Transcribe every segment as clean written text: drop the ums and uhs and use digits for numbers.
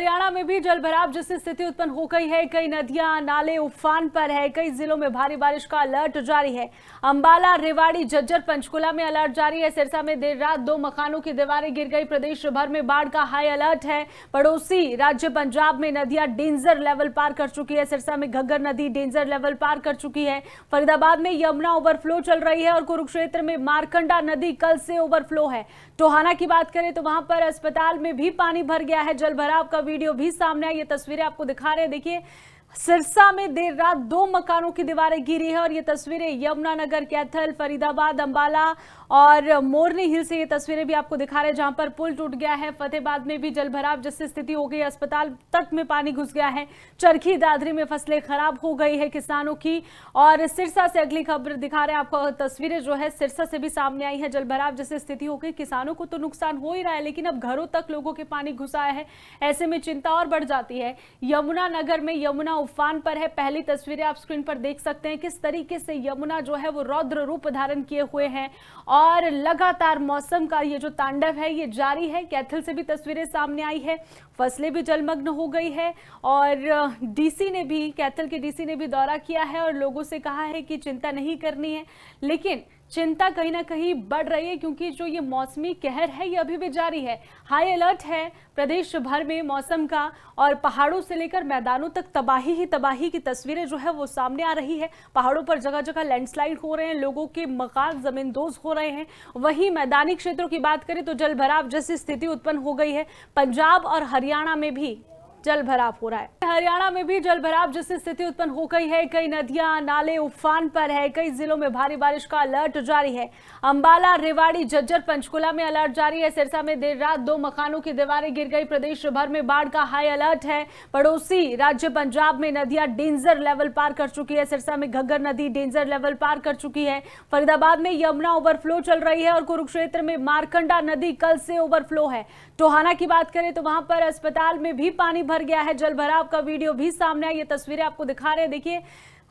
हरियाणा में भी जलभराव जैसी स्थिति उत्पन्न हो गई है। कई नदियां नाले उफान पर है। कई जिलों में भारी बारिश का अलर्ट जारी है। अंबाला, रेवाड़ी, झज्जर, पंचकुला में अलर्ट जारी है। सिरसा में देर रात 2 मकानों की दीवारें गिर गई। प्रदेश भर में बाढ़ का हाई अलर्ट है। पड़ोसी राज्य पंजाब में नदियां डेंजर लेवल पार कर चुकी है। सिरसा में घग्गर नदी डेंजर लेवल पार कर चुकी है। फरीदाबाद में यमुना ओवरफ्लो चल रही है और कुरुक्षेत्र में मारकंडा नदी कल से ओवरफ्लो है। टोहाना की बात करें तो वहां पर अस्पताल में भी पानी भर गया है। जलभराव का वीडियो भी सामने है। ये तस्वीरें आपको दिखा रहे हैं। देखिए, सिरसा में देर रात 2 मकानों की दीवारें गिरी है और ये तस्वीरें यमुनानगर, कैथल, फरीदाबाद, अंबाला और मोरनी हिल से ये तस्वीरें भी आपको दिखा रहे हैं, जहां पर पुल टूट गया है। फतेहाबाद में भी जलभराव जैसी स्थिति हो गई। अस्पताल तक में पानी घुस गया है। चरखी दादरी में फसलें खराब हो गई है किसानों की। और सिरसा से अगली खबर दिखा रहे हैं आपको। तस्वीरें जो है सिरसा से भी सामने आई है। जलभराव जैसी स्थिति हो गई। किसानों को तो नुकसान हो ही रहा है, लेकिन अब घरों तक लोगों के पानी घुस आया है। ऐसे में चिंता और बढ़ जाती है। यमुनानगर में यमुना उफान पर है। पहली तस्वीरें आप स्क्रीन पर देख सकते हैं किस तरीके से यमुना जो है वो रौद्र रूप धारण किए हुए हैं और लगातार मौसम का ये जो तांडव है ये जारी है। कैथल से भी तस्वीरें सामने आई है। फसलें भी जलमग्न हो गई है और डीसी ने भी, कैथल के डीसी ने भी दौरा किया है और लोगों से कहा है कि चिंता नहीं करनी है, लेकिन चिंता कहीं ना कहीं बढ़ रही है क्योंकि जो ये मौसमी कहर है ये अभी भी जारी है। हाई अलर्ट है प्रदेश भर में मौसम का और पहाड़ों से लेकर मैदानों तक तबाही ही तबाही की तस्वीरें जो है वो सामने आ रही है। पहाड़ों पर जगह जगह लैंडस्लाइड हो रहे हैं, लोगों के मकान जमींदोज हो रहे हैं। वहीं मैदानी क्षेत्रों की बात करें तो जलभराव जैसी स्थिति उत्पन्न हो गई है। पंजाब और हरियाणा में भी जलभराव हो रहा है। हरियाणा में भी जलभराव जैसी स्थिति उत्पन्न हो गई है। कई नदियां नाले उफान पर है। कई जिलों में भारी बारिश का अलर्ट जारी है। अंबाला, रेवाड़ी, झज्जर, पंचकुला में अलर्ट जारी है। सिरसा में देर रात 2 मकानों की दीवारें गिर गई। प्रदेश भर में बाढ़ का हाई अलर्ट है। पड़ोसी राज्य पंजाब में नदियां डेंजर लेवल पार कर चुकी है। सिरसा में घग्गर नदी डेंजर लेवल पार कर चुकी है। फरीदाबाद में यमुना ओवरफ्लो चल रही है और कुरुक्षेत्र में मारकंडा नदी कल से ओवरफ्लो है। टोहाना की बात करें तो वहां पर अस्पताल में भी पानी भर गया है। जलभराव का वीडियो भी सामने है। ये तस्वीरें आपको दिखा रहे हैं। देखिए,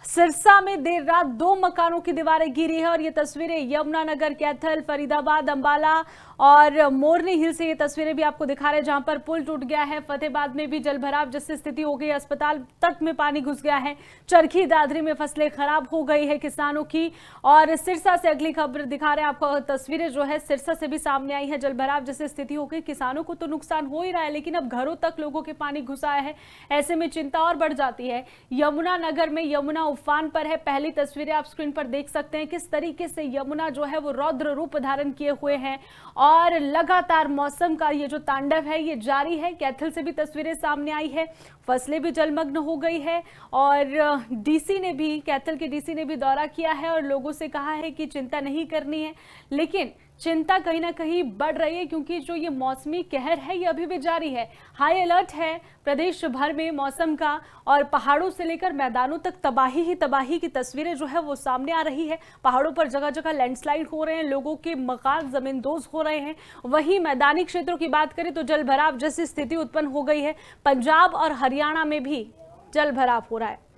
सिरसा में देर रात 2 मकानों की दीवारें गिरी है और ये तस्वीरें यमुनानगर, कैथल, फरीदाबाद, अंबाला और मोरनी हिल से ये तस्वीरें भी आपको दिखा रहे हैं, जहां पर पुल टूट गया है। फतेहाबाद में भी जलभराव जैसी स्थिति हो गई। अस्पताल तक में पानी घुस गया है। चरखी दादरी में फसलें खराब हो गई है किसानों की। और सिरसा से अगली खबर दिखा रहे हैं आपको। तस्वीरें जो है सिरसा से भी सामने आई है। जलभराव जैसी स्थिति हो गई। किसानों को तो नुकसान हो ही रहा है, लेकिन अब घरों तक लोगों के पानी घुस आया है। ऐसे में चिंता और बढ़ जाती है। यमुनानगर में यमुना उफान पर है। पहली तस्वीरें आप स्क्रीन पर देख सकते हैं किस तरीके से यमुना जो है वो रौद्र रूप धारण किए हुए हैं और लगातार मौसम का ये जो तांडव है ये जारी है। कैथल से भी तस्वीरें सामने आई है। फसलें भी जलमग्न हो गई है और डीसी ने भी, कैथल के डीसी ने भी दौरा किया है और लोगों से कहा है कि चिंता नहीं करनी है, लेकिन चिंता कहीं ना कहीं बढ़ रही है क्योंकि जो ये मौसमी कहर है ये अभी भी जारी है। हाई अलर्ट है प्रदेश भर में मौसम का और पहाड़ों से लेकर मैदानों तक तबाही ही तबाही की तस्वीरें जो है वो सामने आ रही है। पहाड़ों पर जगह जगह लैंडस्लाइड हो रहे हैं, लोगों के मकान जमींदोज हो रहे हैं। वहीं मैदानी क्षेत्रों की बात करें तो जलभराव जैसी स्थिति उत्पन्न हो गई है। पंजाब और हरियाणा में भी जलभराव हो रहा है।